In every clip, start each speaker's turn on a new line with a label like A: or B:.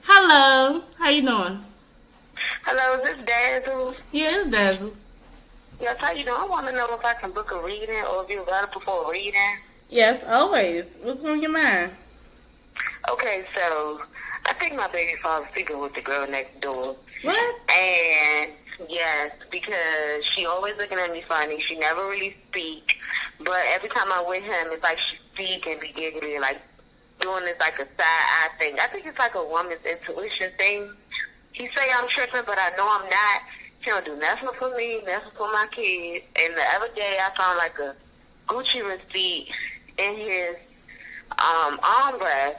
A: Hello, how you doing?
B: Hello, is this Dazzle?
A: Yeah, it's Dazzle.
B: Yes, how you doing? I want to know if I can book a reading or if you're available for a reading.
A: Yes, always. What's on your mind?
B: Okay, so I think my baby father's sleeping with the girl next door.
A: What?
B: And yes, because she always looking at me funny. She never really speak. But every time I'm with him, it's like she speak and be giggly, like doing this like a side eye thing. I think it's like a woman's intuition thing. He say I'm tripping, but I know I'm not. He don't do nothing for me, nothing for my kids. And the other day, I found like a Gucci receipt in his armrest,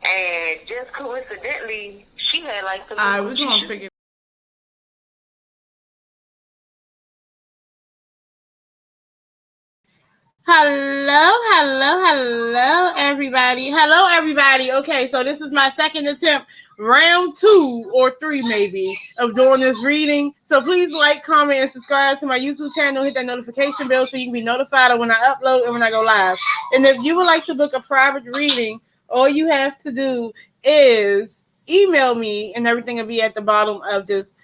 B: and just coincidentally, she had like some
A: Alright, we're
B: Gucci
A: gonna
B: shoes.
A: figure. Hello, everybody. Hello, everybody. Okay, so this is my second attempt, round 2 or 3, maybe, of doing this reading. So please like, comment, and subscribe to my YouTube channel. Hit that notification bell so you can be notified of when I upload and when I go live. And if you would like to book a private reading, all you have to do is email me, and everything will be at the bottom of this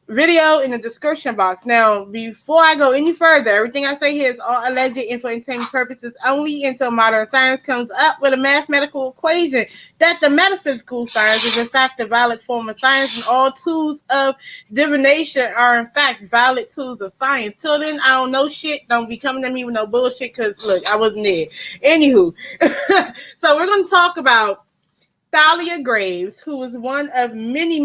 A: video in the description box. Now, before I go any further, everything I say here is all alleged and for entertainment purposes only until modern science comes up with a mathematical equation that the metaphysical science is in fact a valid form of science, and all tools of divination are in fact valid tools of science. Till then, I don't know shit. Don't be coming to me with no bullshit, because look, I wasn't there. Anywho, so we're going to talk about Thalia Graves, who was one of many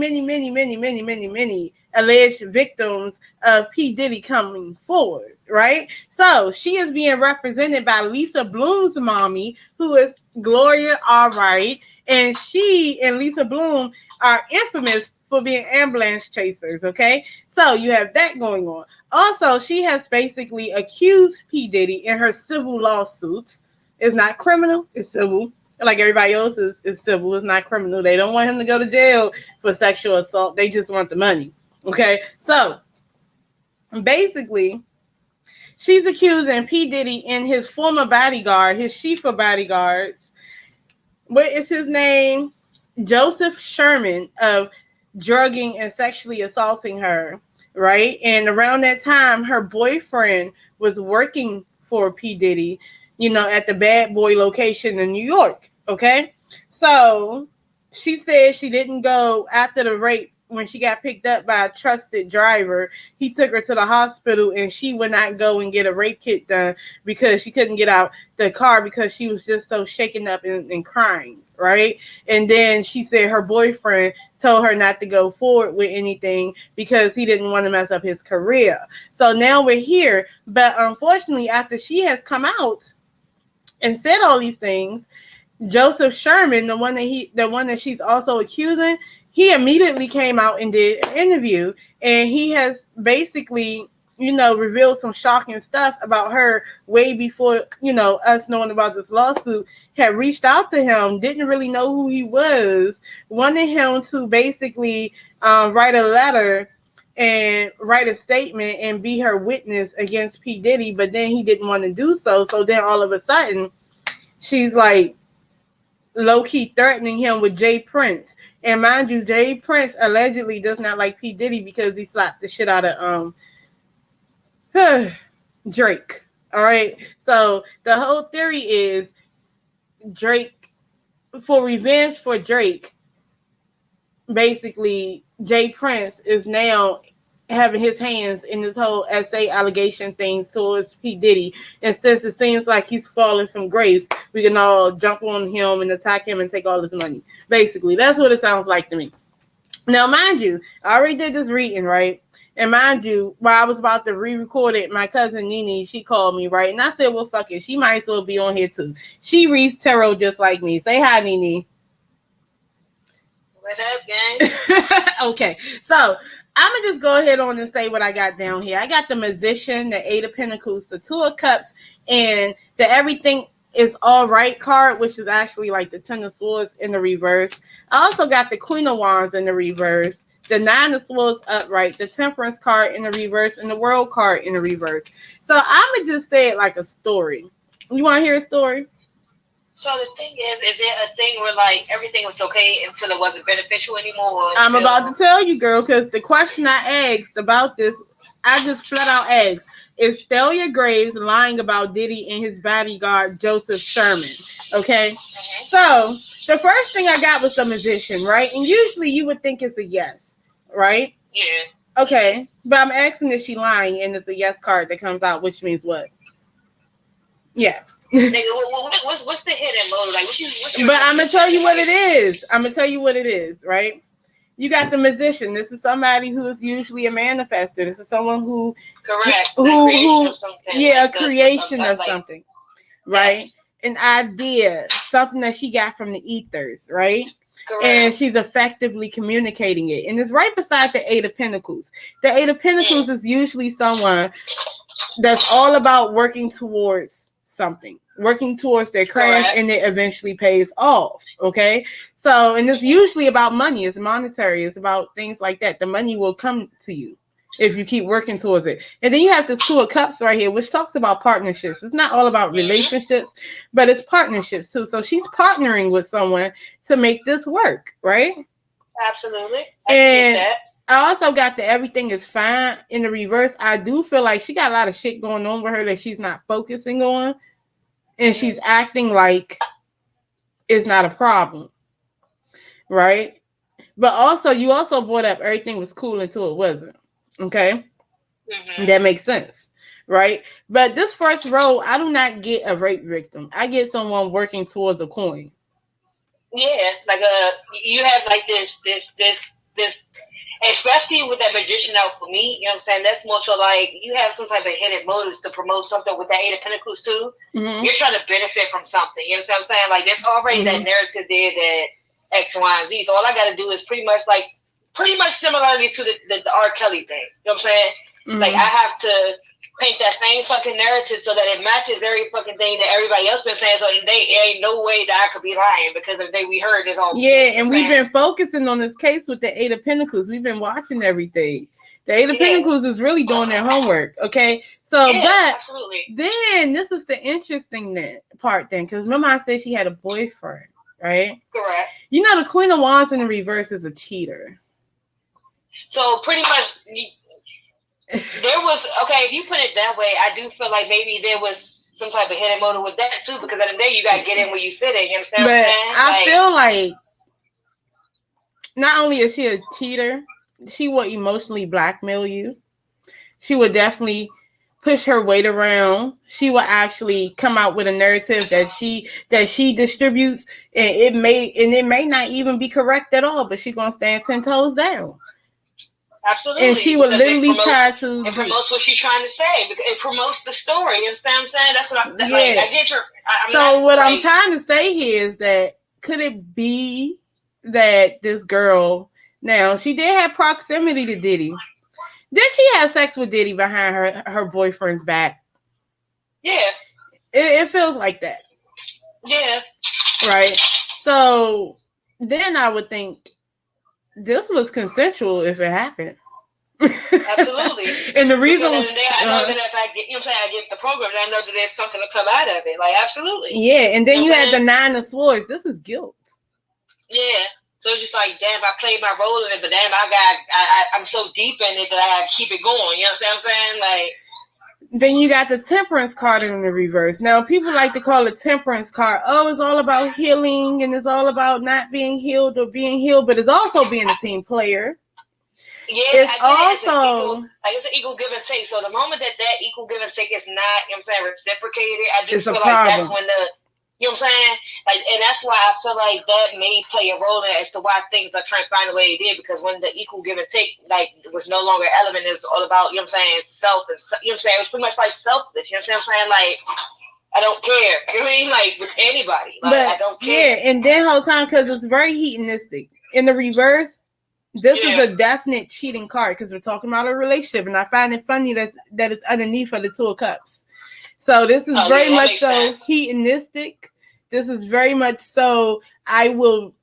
A: alleged victims of P. Diddy coming forward, right? So she is being represented by Lisa Bloom's mommy, who is Gloria Allright, and she and Lisa Bloom are infamous for being ambulance chasers, okay? So you have that going on. Also, she has basically accused P. Diddy in her civil lawsuits. It's not criminal, it's civil, like everybody else is civil. It's not criminal. They don't want him to go to jail for sexual assault. They just want the money. Okay. So basically, she's accusing P. Diddy and his former bodyguard, his chief of bodyguards, what is his name? Joseph Sherman, of drugging and sexually assaulting her. Right. And around that time, her boyfriend was working for P. Diddy, at the bad boy location in New York. Okay. So she said she didn't go after the rape. When she got picked up by a trusted driver, he took her to the hospital, and she would not go and get a rape kit done because she couldn't get out the car because she was just so shaken up and crying, right? And then she said her boyfriend told her not to go forward with anything because he didn't want to mess up his career. So now we're here. But unfortunately, after she has come out and said all these things, Joseph Sherman, the one that she's also accusing, he immediately came out and did an interview, and he has basically, revealed some shocking stuff about her way before, us knowing about this lawsuit. Had reached out to him, didn't really know who he was, wanted him to basically write a letter and write a statement and be her witness against P. Diddy, but then he didn't want to do so. So then all of a sudden, she's like, low key threatening him with Jay Prince. And mind you, Jay Prince allegedly does not like P. Diddy because he slapped the shit out of Drake. All right. So the whole theory is Drake, for revenge for Drake, basically Jay Prince is now having his hands in this whole SA allegation things towards P. Diddy. And since it seems like he's falling from grace, we can all jump on him and attack him and take all his money. Basically, that's what it sounds like to me. Now, mind you, I already did this reading, right? And mind you, while I was about to re-record it, my cousin Nene, she called me, right? And I said, well, fuck it. She might as well be on here too. She reads tarot just like me. Say hi, Nene.
B: What up, gang?
A: Okay, so I'm gonna just go ahead on and say what I got down here. I got the Magician, the Eight of Pentacles, the Two of Cups, and the Everything is All Right card, which is actually like the Ten of Swords in the reverse. I also got the Queen of Wands in the reverse, the Nine of Swords upright, the Temperance card in the reverse, and the World card in the reverse. So I'm gonna just say it like a story. You want to hear a story?
C: So the thing is it a thing where like everything was okay until it wasn't beneficial anymore?
A: I'm about to tell you, girl, because the question I asked about this, I just flat out asked, is Thalia Graves lying about Diddy and his bodyguard, Joseph Sherman? Okay? So, the first thing I got was the musician, right? And usually you would think it's a yes, right?
C: Yeah.
A: Okay. But I'm asking, is she lying? And it's a yes card that comes out, which means what? Yes.
C: Nigga, what's the hidden motive? Like, what's your
A: but I'm going to tell you what it is. I'm going to tell you what it is, right? You got the musician. This is somebody who is usually a manifester. This is someone who,
C: correct,
A: who yeah,
C: like
A: a creation of something, right? Yes. An idea, something that she got from the ethers, right? Correct. And she's effectively communicating it. And it's right beside the Eight of Pentacles. The Eight of Pentacles is usually someone that's all about working towards something, working towards their craft, correct, and it eventually pays off. Okay. So, and it's usually about money. It's monetary. It's about things like that. The money will come to you if you keep working towards it. And then you have this Two of Cups right here, which talks about partnerships. It's not all about relationships, but it's partnerships too. So she's partnering with someone to make this work, right?
C: Absolutely.
A: And I also got the everything is fine in the reverse. I do feel like she got a lot of shit going on with her that she's not focusing on. And she's acting like it's not a problem. Right? But also, you also brought up everything was cool until it wasn't. Okay? Mm-hmm. That makes sense. Right? But this first row, I do not get a rape victim. I get someone working towards a coin.
C: Yeah, like you have like this, especially with that magician out for me, you know what I'm saying? That's more so like you have some type of hidden motives to promote something with that Eight of Pentacles too. Mm-hmm. You're trying to benefit from something. You know what I'm saying? Like there's already that narrative there that X, Y, and Z. So all I got to do is pretty much similarly to the R. Kelly thing. You know what I'm saying? Mm-hmm. Like I have to paint that same fucking narrative so that it matches every fucking thing that everybody else been saying. So there ain't no way that I could be lying because of the day we heard this all.
A: Yeah, and we've been focusing on this case with the Eight of Pentacles. We've been watching everything. The Eight of Pentacles is really doing their homework. Okay, so but absolutely. Then this is the interesting part then, because remember I said she had a boyfriend, right?
C: Correct.
A: You know the Queen of Wands in the reverse is a cheater.
C: So pretty much. There was, okay, if you put it that way, I do feel like maybe there was some type of hidden motive with that too, because at the end of the day, you got to get in where you fit in, you understand what I'm saying?
A: I feel like not only is she a cheater, she will emotionally blackmail you. She would definitely push her weight around. She will actually come out with a narrative that she distributes, and it may not even be correct at all, but she's going to stand 10 toes down.
C: Absolutely.
A: And she would literally try to...
C: It promotes what she's trying to say. Because it promotes the story. You understand what I'm saying? That's what I'm...
A: Yeah.
C: Like, I get your...
A: I'm trying to say here is that could it be that this girl... Now, she did have proximity to Diddy. Did she have sex with Diddy behind her boyfriend's back?
C: Yeah.
A: It feels like that.
C: Yeah.
A: Right? So, then I would think... This was consensual if it happened.
C: Absolutely.
A: And the reason
C: I know that if I get, you know what I'm saying, I get the program, I know that there's something to come out of it. Like, absolutely.
A: Yeah, and then you had the Nine of Swords. This is guilt.
C: Yeah. So it's just like, damn, I played my role in it, but damn, I'm so deep in it that I gotta keep it going. You know what I'm saying? Like.
A: Then you got the Temperance card in the reverse. Now, people like to call it Temperance card. Oh, it's all about healing, and it's all about not being healed or being healed, but it's also being a team player.
C: Yeah,
A: it's also...
C: It's an equal give and take. So the moment that equal give and take is not, you know what I'm saying, reciprocated, I do feel like that's when you know what I'm saying? Like, and that's why I feel like that may play a role in it as to why things are transpiring the way it did, because when the equal give and take, like, was no longer element, it was all about, you know what I'm saying, self, and, you know what I'm saying? It was pretty much like selfless, you know what I'm saying? Like, I don't care. You know what I mean? Like, with anybody. Like, I don't care.
A: Yeah, and then whole time, because it's very hedonistic. In the reverse, this is a definite cheating card, because we're talking about a relationship, and I find it funny that it's underneath for the Two of Cups. So this is very much so hedonistic. This is very much so I will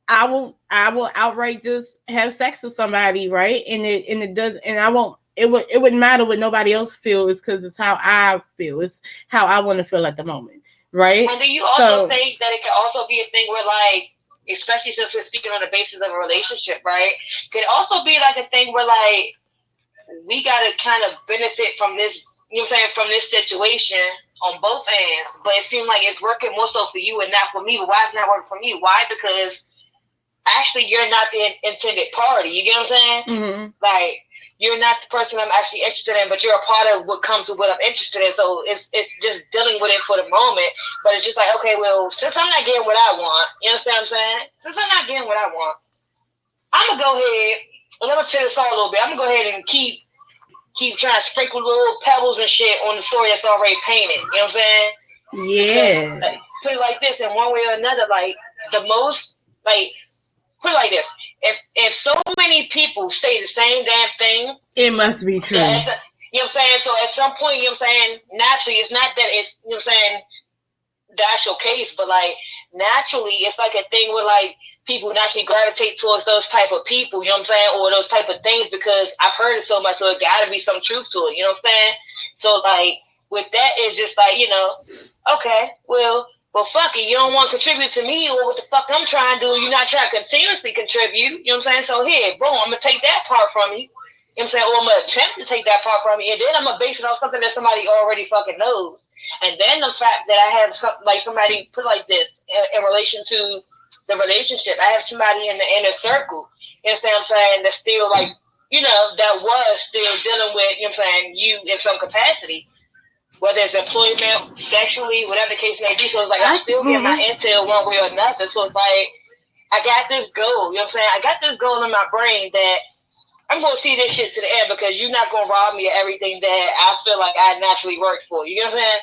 A: outright just have sex with somebody, right? And it does, and I won't. It wouldn't matter what nobody else feels, because it's how I feel. It's how I want to feel at the moment, right?
C: And do you also think that it can also be a thing where, like, especially since we're speaking on the basis of a relationship, right? Could also be like a thing where, like, we gotta kind of benefit from this, you know what I'm saying, from this situation on both ends. But it seems like it's working more so for you and not for me. But why is it not working for me? Why? Because actually you're not the intended party. You get what I'm saying?
A: Mm-hmm.
C: Like, you're not the person I'm actually interested in, but you're a part of what comes with what I'm interested in. So it's just dealing with it for the moment. But it's just like, okay, well, since I'm not getting what I want, you understand what I'm saying? Since I'm not getting what I want, I'm going to go ahead, and I'm going to tell this all a little bit. I'm going to go ahead and keep trying to sprinkle little pebbles and shit on the story that's already painted. You know what I'm saying?
A: Yeah.
C: Because, put it like this, in one way or another, like, the most, like, put it like this. If so many people say the same damn thing,
A: it must be true.
C: You know what I'm saying? So at some point, you know what I'm saying, naturally, it's not that it's, you know what I'm saying, the actual case, but, like, naturally, it's like a thing where, like, people naturally gravitate towards those type of people, you know what I'm saying, or those type of things, because I've heard it so much, so it gotta be some truth to it, you know what I'm saying? So, like, with that, it's just like, you know, okay, well, fuck it, you don't want to contribute to me or what the fuck I'm trying to do. You're not trying to continuously contribute. You know what I'm saying? So here, boom, I'm going to take that part from you. You know what I'm saying? Or I'm going to attempt to take that part from you. And then I'm going to base it on something that somebody already fucking knows. And then the fact that I have somebody put like this in relation to the relationship. I have somebody in the inner circle. You understand what I'm saying? That's still like, you know, that was still dealing with, you know what I'm saying, you in some capacity. Whether it's employment, sexually, whatever the case may be. So it's like I still get my intel one way or another. So it's like I got this goal. You know what I'm saying? I got this goal in my brain that I'm going to see this shit to the end, because you're not going to rob me of everything that I feel like I naturally worked for. You know what I'm saying?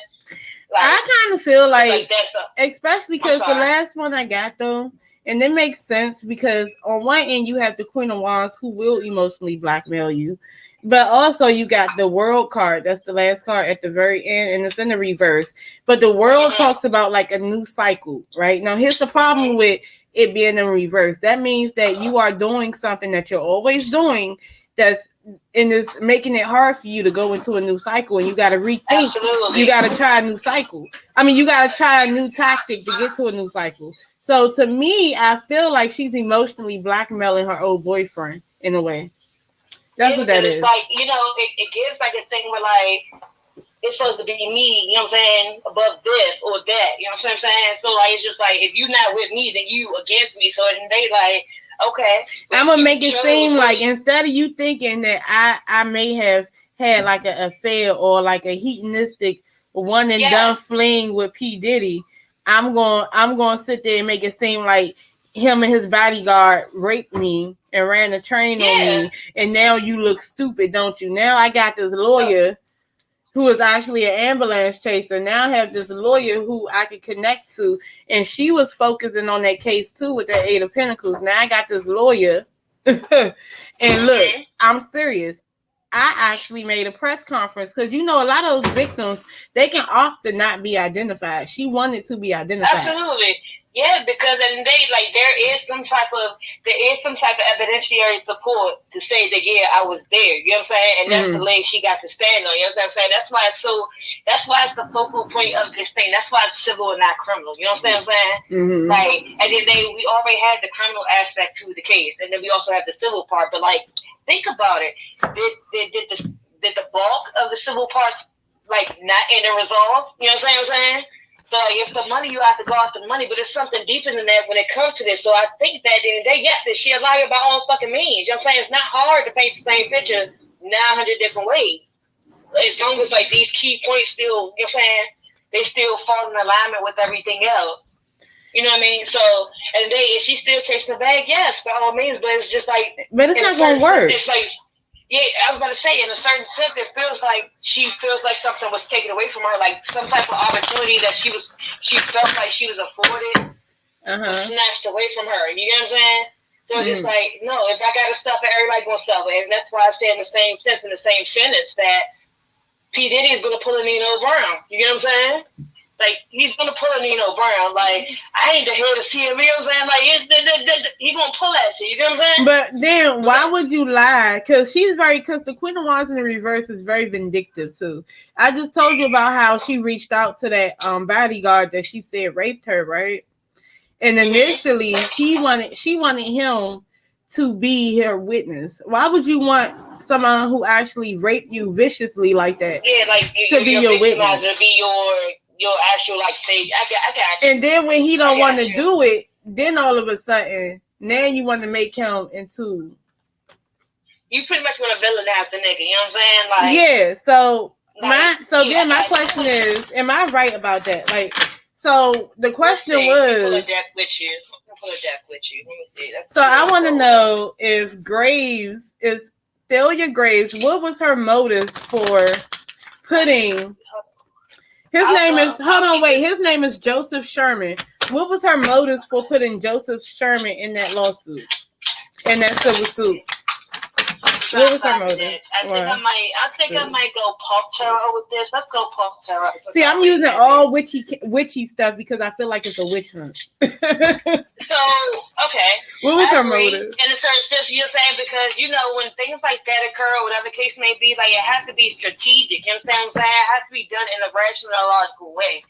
C: Like,
A: I kind of feel like especially because the last one I got, though, and it makes sense because on one end you have the Queen of Wands who will emotionally blackmail you. But also you got the World card. That's the last card at the very end, and it's in the reverse. But the World talks about like a new cycle, right? Now, here's the problem with it being in reverse. That means that you are doing something that you're always doing that's and it's making it hard for you to go into a new cycle, and you got to rethink. Absolutely. You got to try a new cycle. I mean, you got to try a new tactic to get to a new cycle. So to me, I feel like she's emotionally blackmailing her old boyfriend in a way. That's what that is.
C: Like, you know, it gives like a thing where like it's supposed to be me, you know what I'm saying, above this or that, you know what I'm saying? So like it's just like if you're not with me, then you against me. So then they like, okay.
A: I'm gonna make it seem like instead of you thinking that I may have had like an affair or like a hedonistic one and done fling with P. Diddy, I'm gonna sit there and make it seem like him and his bodyguard raped me and ran a train on me, and now you look stupid, don't you? Now I got this lawyer who is actually an ambulance chaser. Now I have this lawyer who I can connect to, and she was focusing on that case too with that 8 of Pentacles. Now I got this lawyer, and look, I'm serious. I actually made a press conference because you know a lot of those victims, they can often not be identified. She wanted to be identified.
C: Absolutely. Yeah, because at the end of the day, like there is some type of evidentiary support to say that I was there. You know what I'm saying? And that's the leg she got to stand on. You know what I'm saying? That's why it's the focal point of this thing. That's why it's civil and not criminal. You know what I'm saying? Like at the end of the day, we already had the criminal aspect to the case, and then we also have the civil part. But like, think about it. Did the bulk of the civil part like not end and resolve? You know what I'm saying? So if the money, you have to go after the money, but there's something deeper than that when it comes to this. So I think that at the end of the day, yes, is she a liar by all fucking means? You know what I'm saying? It's not hard to paint the same picture 900 different ways. As long as like these key points still, you know what I'm saying, they still fall in alignment with everything else. You know what I mean? So at the end of the day, is she still chasing the bag? Yes, by all means, but it's just like,
A: but it's not going to work.
C: It's like, yeah, I was about to say, in a certain sense, it feels like she feels like something was taken away from her, like some type of opportunity that she felt like she was afforded, was snatched away from her. You know what I'm saying? So it's just like, no, if I got to stuff it, everybody gonna sell it, and that's why I say in the same sense, in the same sentence, that P. Diddy is gonna pull a Nino Brown. You get what I'm saying? Like, he's gonna pull a Nino Brown. Like, I ain't the head of CME. You know what I'm saying? Like, he's gonna pull at you. You know what I'm saying?
A: But then, why would you lie? Because the Queen of Wands in the reverse is very vindictive too. I just told you about how she reached out to that bodyguard that she said raped her, right? And initially, she wanted him to be her witness. Why would you want someone who actually raped you viciously like that?
C: Yeah, like
A: to be your witness,
C: to be your actual like say. I got you.
A: And then when he don't want to do it, then all of a sudden, now you want to make him into.
C: You pretty much want to villainize the nigga. You know what I'm saying? Like,
A: yeah. So my question is, am I right about that? Like, so the question was.
C: Pull a deck with you. Let me see.
A: So I want to know if Graves is Thalia Graves. What was her motive for putting? His name is Joseph Sherman. What was her motives for putting Joseph Sherman in that lawsuit, in that civil suit? What was her motive?
C: I think I might go Park Tarot with this. Let's go Park Tarot.
A: See, I'm using all witchy stuff because I feel like it's a witch hunt.
C: So, okay.
A: What was her motive?
C: In a certain sense, you're saying because, you know, when things like that occur, or whatever the case may be, like, it has to be strategic. You understand what I'm saying? It has to be done in a rational, logical way.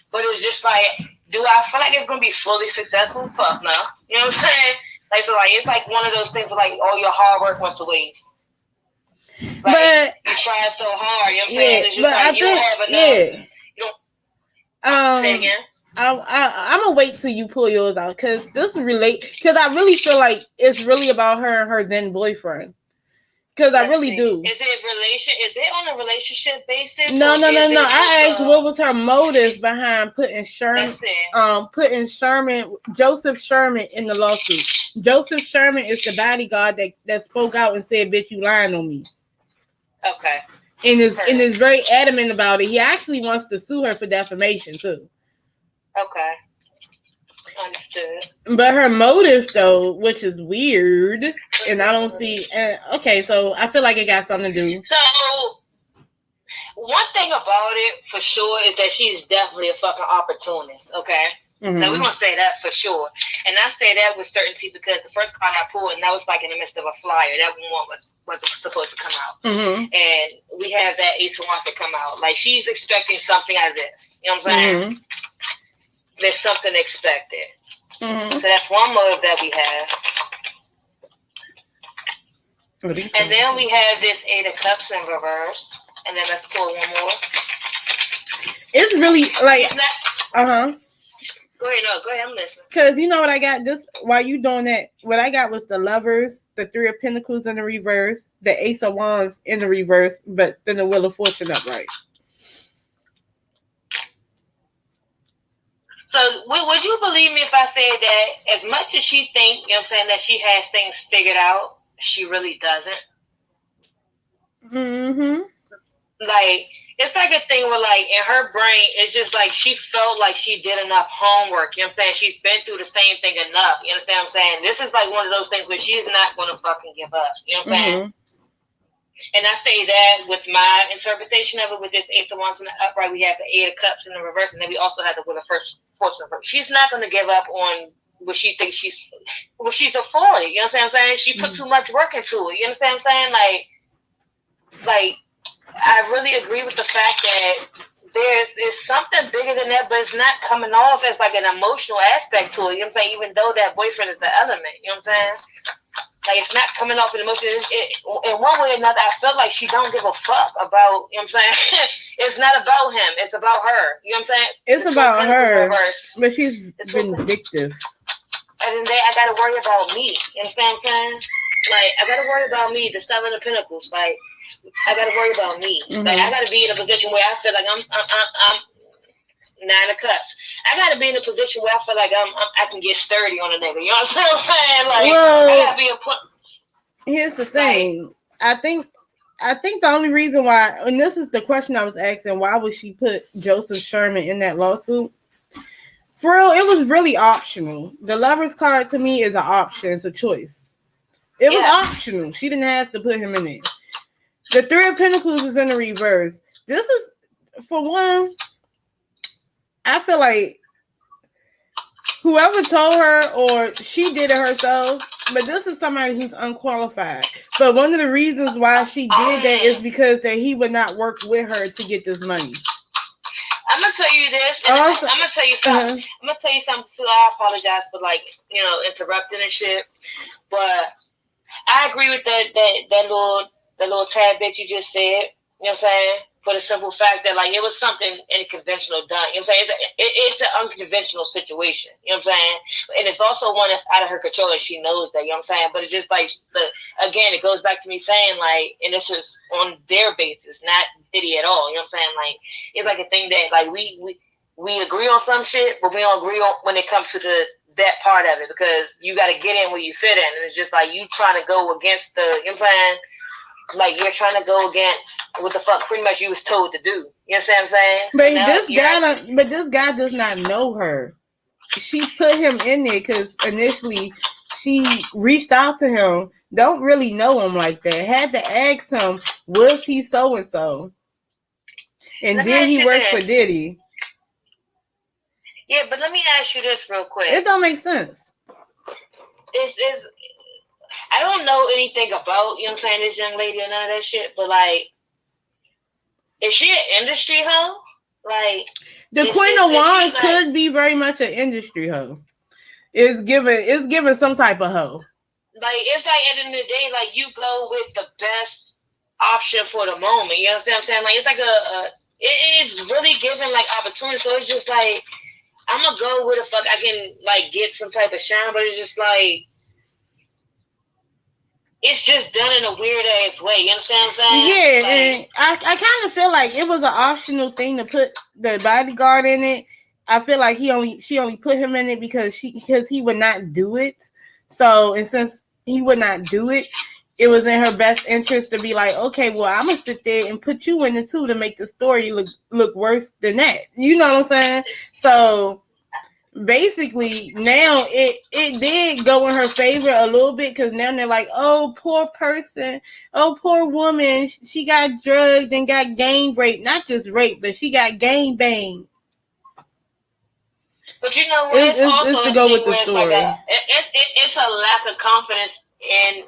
C: But it's just like, do I feel like it's going to be fully successful? Fuck no. You know what I'm saying? Like, so, like, it's like one of those things where, like, all your hard work went to waste. Like,
A: but
C: you try so hard, you know what I'm saying? It's just
A: but
C: like,
A: I think,
C: you don't say again?
A: I'm gonna wait till you pull yours out because because I really feel like it's really about her and her then boyfriend. Because I really do.
C: Is it on a relationship basis?
A: No. I asked what was her motive behind putting Joseph Sherman in the lawsuit. Joseph Sherman is the bodyguard that spoke out and said, "Bitch, you lying on me."
C: Okay.
A: And is very adamant about it. He actually wants to sue her for defamation too.
C: Okay. Understood.
A: But her motive, though, which is weird, and I don't see. Okay, so I feel like it got something to do.
C: So, one thing about it for sure is that she's definitely a fucking opportunist. Okay. Mm-hmm. Now we're gonna say that for sure, and I say that with certainty because the first card I pulled, and that was like in the midst of a flyer. That one was supposed to come out, and we have that Ace of Wands to come out. Like she's expecting something out of this. You know what I'm saying? Mm-hmm. There's something expected. Mm-hmm. So that's one motive that we have. And then we have this Eight of Cups in reverse. And then let's pull one more.
A: It's really like
C: Go ahead, I'm listening.
A: Because you know what I got? While you doing that, what I got was the Lovers, the Three of Pentacles in the reverse, the Ace of Wands in the reverse, but then the Wheel of Fortune upright.
C: So would you believe me if I said that as much as she thinks, you know what I'm saying, that she has things figured out, she really doesn't?
A: Mm-hmm.
C: Like, it's like a thing where, like, in her brain, it's just like she felt like she did enough homework. You know what I'm saying? She's been through the same thing enough. You understand what I'm saying? This is like one of those things where she's not going to fucking give up. You know what I'm saying? And I say that with my interpretation of it, with this Ace of Wands in the upright, we have the Eight of Cups in the reverse, and then we also have the Wheel of Fortune reverse. She's not going to give up on what she thinks she's afforded. You know what I'm saying? She put too much work into it. You understand what I'm saying? Like, I really agree with the fact that there's something bigger than that, but it's not coming off as like an emotional aspect to it. You know what I'm saying? Even though that boyfriend is the element. You know what I'm saying? Like, it's not coming off in emotion. In one way or another, I felt like she don't give a fuck about, you know what I'm saying? It's not about him. It's about her. You know what I'm saying?
A: It's about her. But she's vindictive.
C: And then I got to worry about me. You understand what I'm saying? Like, I got to worry about me, the Seven of Pentacles. Like, I got to worry about me. Mm-hmm. Like, I got to be in a position where I feel like I'm Nine of Cups. I got to be in a position where I feel like I can get sturdy on a nigga. You know what I'm saying? Like, I got to be
A: here's the thing. Like, I think the only reason why, and this is the question I was asking, why would she put Joseph Sherman in that lawsuit? For real, it was really optional. The Lover's card to me is an option. It's a choice. It was optional. She didn't have to put him in it. The Three of Pentacles is in the reverse. This is, for one, I feel like whoever told her or she did it herself, but this is somebody who's unqualified. But one of the reasons why she did that is because that he would not work with her to get this money.
C: I'm gonna tell you this. And I'm gonna tell you something. I'm gonna tell you something too. I apologize for interrupting and shit. But I agree with that little tad bit you just said. You know what I'm saying? For the simple fact that it was something unconventional done. You know what I'm saying? It's an unconventional situation. You know what I'm saying? And it's also one that's out of her control, and she knows that. You know what I'm saying? But it's just again, it goes back to me saying and this is on their basis, not Diddy at all. You know what I'm saying? It's like a thing that we agree on some shit, but we don't agree on when it comes to that part of it, because you got to get in where you fit in, and it's just you trying to go against the. You know what I'm saying? You're trying to go against what the fuck pretty much you was told to do. You know what I'm saying?
A: But this guy does not know her. She put him in there because initially she reached out to him. Don't really know him like that. Had to ask him, was he so and so? And then he worked for Diddy.
C: Yeah, but let me ask you this real quick.
A: It don't make sense.
C: I don't know anything about, you know what I'm saying, this young lady and none of that shit, but is she an industry hoe?
A: The Queen of Wands could be very much an industry hoe. It's given some type of hoe.
C: It's at the end of the day, you go with the best option for the moment. You understand what I'm saying? It's it is really giving opportunity. So it's just I'm gonna go where the fuck I can get some type of shine, but it's just it's just done in a weird ass way. You understand what I'm saying?
A: Yeah, and I kind of feel like it was an optional thing to put the bodyguard in it. I feel like she only put him in it because he would not do it. So, and since he would not do it, it was in her best interest to be okay, well, I'm gonna sit there and put you in it too to make the story look worse than that. You know what I'm saying? So basically now it did go in her favor a little bit, because now they're oh, poor person, oh, poor woman, she got drugged and got gang raped. Not just raped, but she got gang banged.
C: But you know what?
A: It's to go with the story.
C: It's a lack of confidence in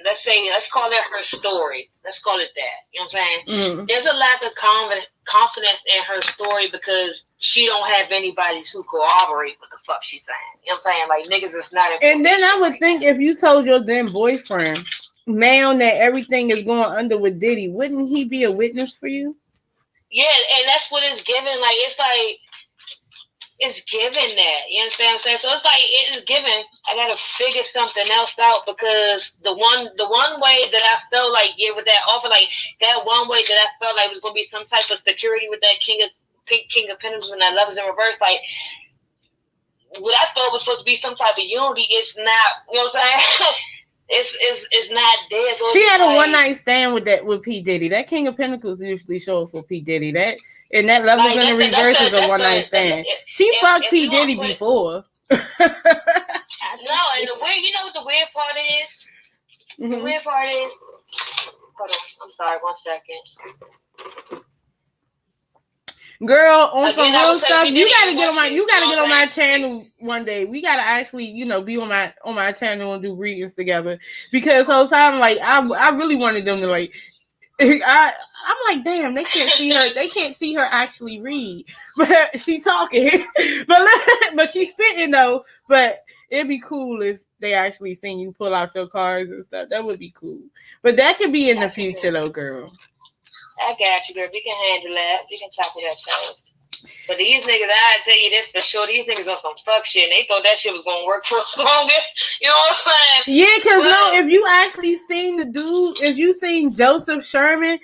C: let's call it her story. Let's call it that. You know what I'm saying? Mm-hmm. There's a lack of confidence in her story because she don't have anybody who corroborate what the fuck she's saying. You know what I'm saying? Niggas is not.
A: And then I would think if you told your then boyfriend now that everything is going under with Diddy, wouldn't he be a witness for you?
C: Yeah, and that's what it's given. It's given that. You understand what I'm saying? So it's it's given. I gotta figure something else out, because the one way that I felt with that offer, that one way that I felt was gonna be some type of security with that King of Pentacles and that Lovers in Reverse, what I thought was supposed to be some type of unity, it's not. You know what I'm saying? It's not there. So
A: she had a one night stand with P Diddy. That King of Pentacles usually shows for P Diddy. That Lovers in the Reverse is a one night stand. She fucked P Diddy before.
C: No, and the weird part is. Mm-hmm. The weird part is. Hold on, I'm sorry. 1 second.
A: Girl, on some real stuff, you gotta get on my channel one day. We gotta actually, be on my channel and do readings together, because whole time I really wanted them to I'm damn, they can't see her. They can't see her actually read, but she talking, but she's spitting though. But it'd be cool if they actually seen you pull out your cards and stuff. That would be cool. But that could be in the future though, girl.
C: I got you, girl. We can handle that. We can talk with ourselves. But these niggas, I tell you this for sure, these niggas on some fuck shit, and they thought that shit was gonna work for us longer. You know what I'm saying?
A: Yeah, because if you actually seen the dude, if you seen Joseph Sherman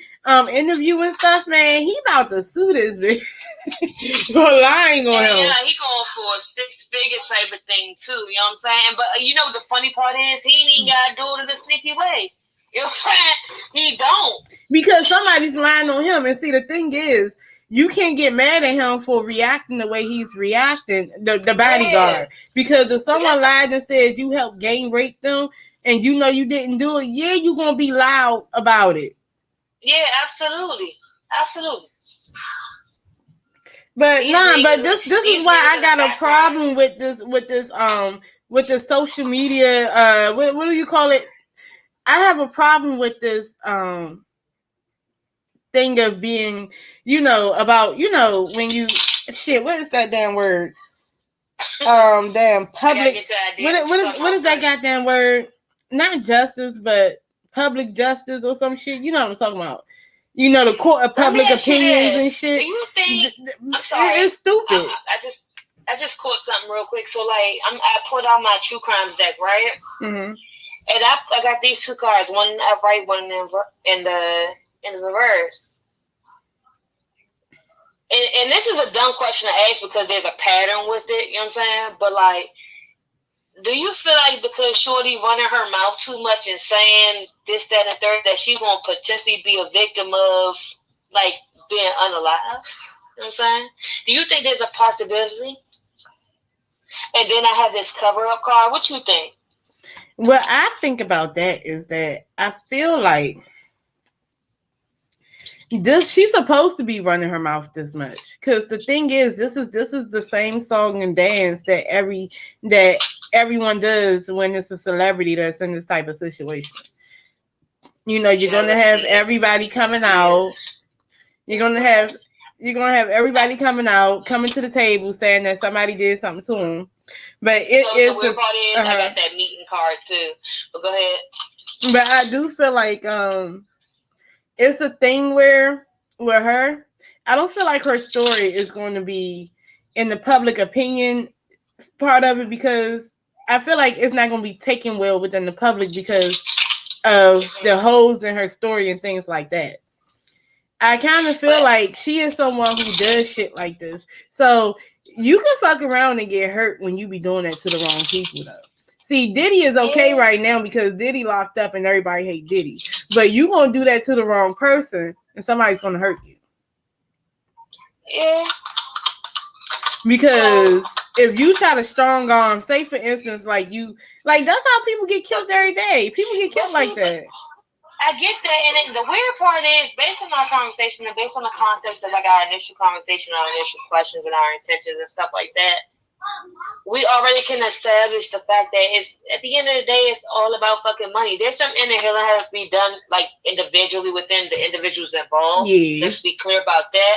A: interview and stuff, man, he about to sue this bitch for lying on him.
C: Yeah, he going for a 6-figure type of thing too. You know what I'm saying? But the funny part is he ain't even gotta do it in a sneaky way. You know what I'm saying? He don't.
A: Because somebody's lying on him. And see, the thing is, you can't get mad at him for reacting the way he's reacting, the bodyguard. Yeah. Because if someone lied and said you helped gang rape them and you didn't do it, yeah, you're going to be loud about it.
C: Yeah, absolutely. Absolutely.
A: But this is why I got a problem with the social media. What do you call it? I have a problem with this thing of being, about when you what is that damn word? Damn public. What is that goddamn word? Not justice, but public justice or some shit. You know what I'm talking about? The court of public opinions and shit.
C: Do you think? I'm sorry.
A: It's stupid.
C: I just caught something real quick. So I pulled out my true crimes deck, right?
A: Mm-hmm.
C: And I got these two cards, one upright, one in the reverse. And this is a dumb question to ask because there's a pattern with it. You know what I'm saying? But do you feel like because Shorty running her mouth too much and saying this, that, and third, that she's gonna potentially be a victim of being unalive? You know what I'm saying? Do you think there's a possibility? And then I have this cover-up card. What you think?
A: What I think about that is that I feel like she's supposed to be running her mouth this much, because the thing is, this is the same song and dance that everyone does when it's a celebrity that's in this type of situation. You're gonna have everybody coming out. You're gonna have everybody coming to the table saying that somebody did something to them. But
C: the weird part is I got that meeting card too. But go ahead.
A: But I do feel like it's a thing where with her, I don't feel like her story is going to be in the public opinion part of it, because I feel like it's not going to be taken well within the public because of the holes in her story and things like that. I kind of feel like she is someone who does shit like this. So you can fuck around and get hurt when you be doing that to the wrong people, though. See, Diddy is okay right now because Diddy locked up and everybody hate Diddy. But you gonna do that to the wrong person and somebody's gonna hurt you.
C: Yeah.
A: Because if you try to strong arm, say for instance, that's how people get killed every day. People get killed like that.
C: I get that, and then the weird part is, based on our conversation and based on the context of our initial conversation, our initial questions, and our intentions and stuff like that, we already can establish the fact that it's at the end of the day, it's all about fucking money. There's some inner healing that has to be done individually within the individuals involved.
A: Yeah.
C: Let's be clear about that.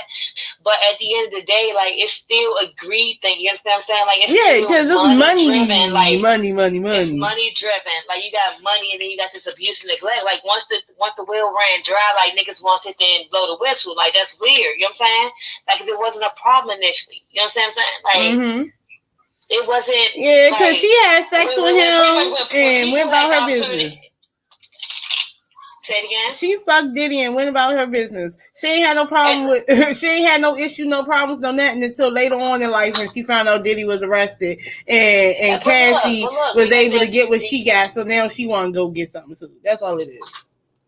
C: But at the end of the day, it's still a greed thing. You understand what I'm saying? It's
A: because it's money driven. Money.
C: It's money driven. You got money and then you got this abuse and neglect. Once the wheel ran dry, niggas want to then blow the whistle. That's weird. You know what I'm saying? If it wasn't a problem initially. You know what I'm saying? It wasn't.
A: Yeah, because she had sex with him and went about her business.
C: Say it again.
A: She fucked Diddy and went about her business. She ain't had no problem she ain't had no issue, no problems, no nothing until later on in life when she found out Diddy was arrested and Cassie was able to get what she got. So now she want to go get something too. That's all it is.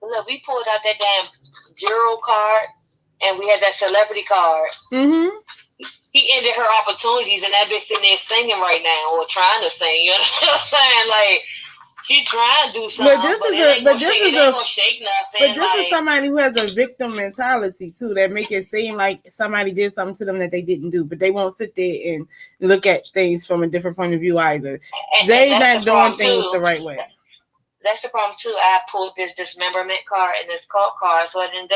C: Look, we pulled out that damn bureau card and we had that celebrity card.
A: Mm-hmm.
C: He ended her opportunities, and that bitch sitting there singing right now or trying to sing. You understand what I'm saying? She's trying to do something. But this is somebody who has a victim mentality too, that make it seem like somebody did something to them that they didn't do, but they won't sit there and look at things from a different point of view either. They not doing things the right way. That's the problem too. I pulled this dismemberment card and this cult card, so then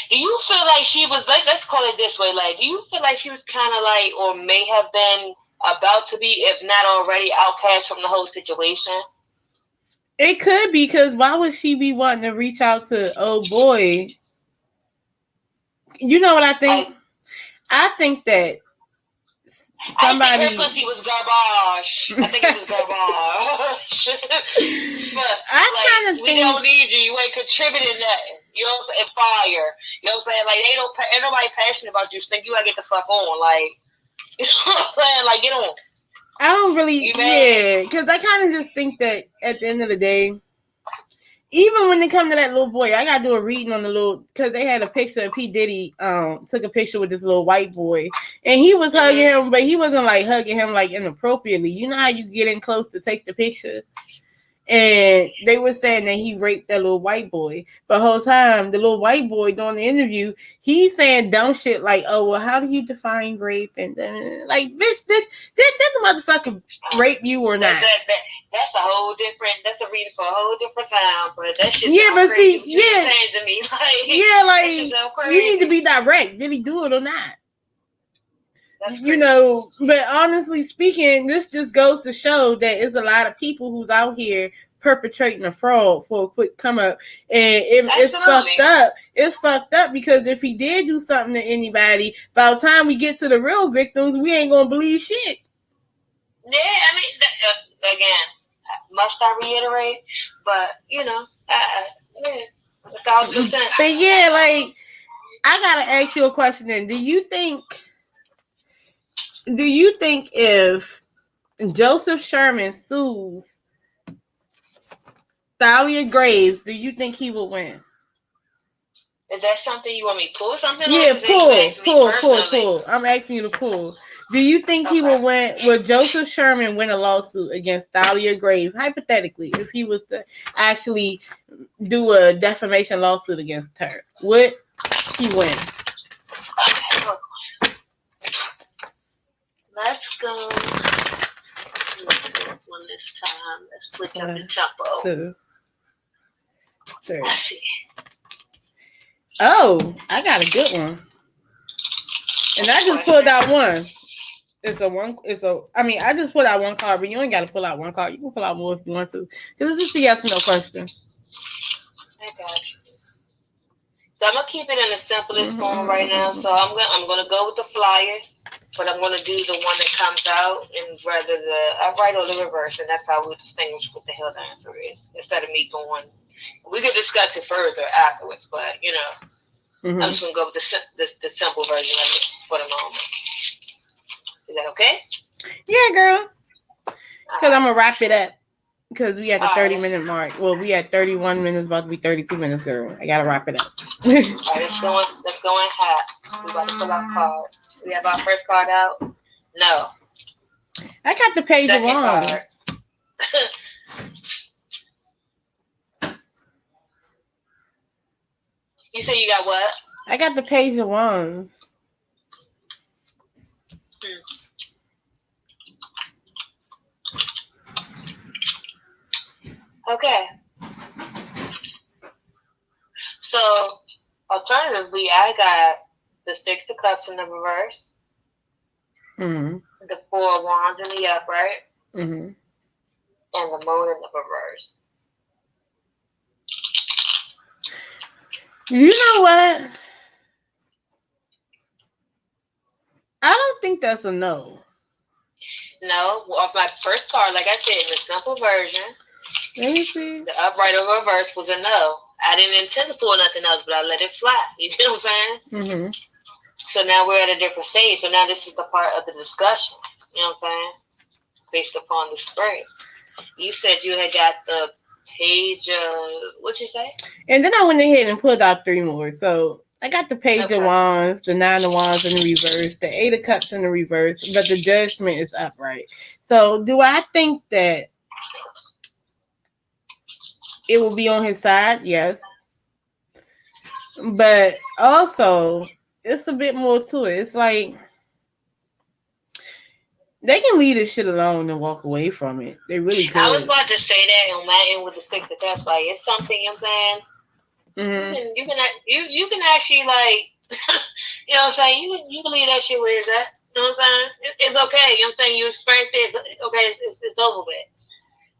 C: do you feel like she was let's call it this way, do you feel like she was kind of or may have been about to be, if not already, outcast from the whole situation?
A: It could be, because why would she be wanting to reach out to old boy? You know what I think? I think that somebody.
C: I think her pussy was garbage. I think it was garbage. I kind of think we don't need you. You ain't contributing nothing. You know what I'm saying? Fire. You know what I'm saying? Ain't nobody passionate about you. Think you gotta get the fuck on. You know what I'm saying? Get on.
A: I don't really, because I kind of just think that at the end of the day, even when they come to that little boy, I gotta do a reading on the little, because they had a picture of P. Diddy, took a picture with this little white boy, and he was hugging him, but he wasn't hugging him inappropriately. You know how you get in close to take the picture? And they were saying that he raped that little white boy. But the whole time, the little white boy doing the interview, he's saying dumb shit like, "Oh, well, how do you define rape?" And like, bitch, did the motherfucker rape you or not?
C: That's a whole different. That's a reason for a whole different time. But that shit.
A: Yeah, but see, yeah,
C: to me.
A: Like you need to be direct. Did he do it or not? You know, but honestly speaking, this just goes to show that it's a lot of people who's out here perpetrating a fraud for a quick come up, and it's fucked up. It's fucked up because if he did do something to anybody, by the time we get to the real victims, we ain't gonna believe shit.
C: Yeah, I mean, again, must I reiterate? But you know, 1,000%.
A: But yeah, like I gotta ask you a question. Then, do you think if Joseph Sherman sues Thalia Graves, do you think he will win?
C: Is that something you want me to pull something?
A: Yeah, pull. I'm asking you to pull. Do you think he will win? Will Joseph Sherman win a lawsuit against Thalia Graves, hypothetically, if he was to actually do a defamation lawsuit against her? Would he win?
C: Let's go. Let's one this time. Let's switch up the tempo. Let's see.
A: Oh, I got a good one. And I just pulled out one. I just pulled out one card, but you ain't got to pull out one card. You can pull out more if you want to. Because this is a yes or no question.
C: I got you. So I'm gonna keep it in the simplest form right now. So I'm gonna go with the flyers, but I'm gonna do the one that comes out and rather the upright or the reverse, and that's how we distinguish what the hell the answer is. Instead of me going, we could discuss it further afterwards, but you know, I'm just gonna go with the simple version of it for the moment. Is that okay?
A: Yeah, girl. Because I'm gonna wrap it up. Because we at the 30-minute mark. Well, we at 31 minutes, about to be 32 minutes, girl. I gotta wrap it up.
C: All right, let's go in half. We about to pull out cards. We have our first card out. No.
A: I got the Page of Wands.
C: You say you got what?
A: I got the Page of Wands.
C: Okay. So, alternatively, I got the Six of Cups in the reverse, the Four of Wands in the upright, and the Moon in the reverse.
A: You know what? I don't think that's a no.
C: No, off my first card, like I said, in the simple version,
A: let me see.
C: The upright or reverse was a no. I didn't intend to pull nothing else, but I let it fly. You know what I'm saying? So now we're at a different stage. So now this is the part of the discussion. You know what I'm saying? Based upon the spread. You said you had got the Page of, what'd you say?
A: And then I went ahead and pulled out 3 more. So I got the Page of Wands, the 9 of Wands in the reverse, the 8 of Cups in the reverse, but the Judgment is upright. So do I think that it will be on his side? Yes. But also, it's a bit more to it. It's like they can leave this shit alone and walk away from it. They really could.
C: I was about to say that on my end with the Six of Cups. Like, it's something, you know what I'm saying? You can actually, like, you know what I'm saying? You can leave that shit where it's at. You know what I'm saying? It's okay. You know what I'm saying? You experienced it. It's over with.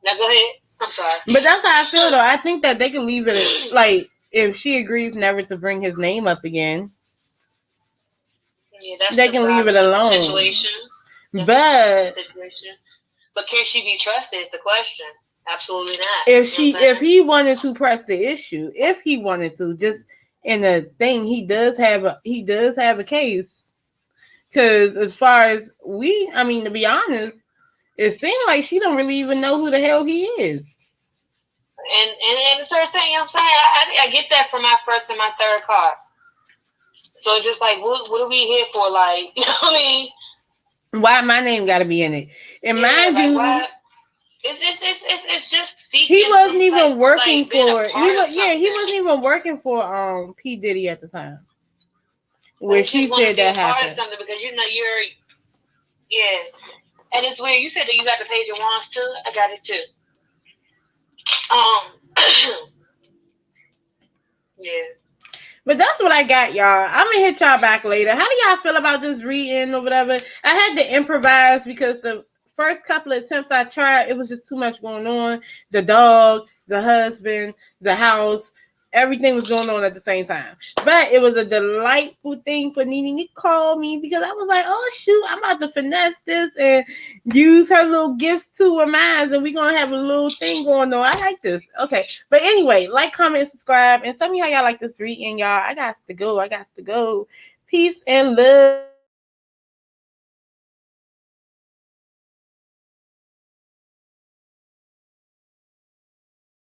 C: Now go ahead. I'm sorry.
A: But that's how I feel, though. I think that they can leave it, like, if she agrees never to bring his name up again, they can leave it alone.
C: Situation.
A: But
C: can she be trusted is the question. Absolutely not.
A: If he wanted to press the issue, if he wanted to, just in the thing, he does have a case. Because as far as to be honest, it seems like she don't really even know who the hell he is.
C: And the third thing, you know what I'm saying? I get that from my first and my third card. So it's just like, what are we here for? Like, you know what I mean?
A: Why my name got to be in it? And mind you,
C: it's just
A: He wasn't even working for. He wasn't even working for P Diddy at the time. Where she said that happened.
C: Something because you're. And it's weird. You said that you got the Page of Wands too. I got it too. Yeah.
A: But that's what I got, y'all. I'm gonna hit y'all back later. How do y'all feel about this reading or whatever? I had to improvise because the first couple of attempts I tried, it was just too much going on. The dog, the husband, the house, everything was going on at the same time. But it was a delightful thing for Nene to call me because I was like, oh, shoot, I'm about to finesse this and use her little gifts to her mind, and we're going to have a little thing going on. I like this. Okay. But anyway, like, comment, subscribe, and tell me how y'all like this reading, y'all. I got to go. Peace and love.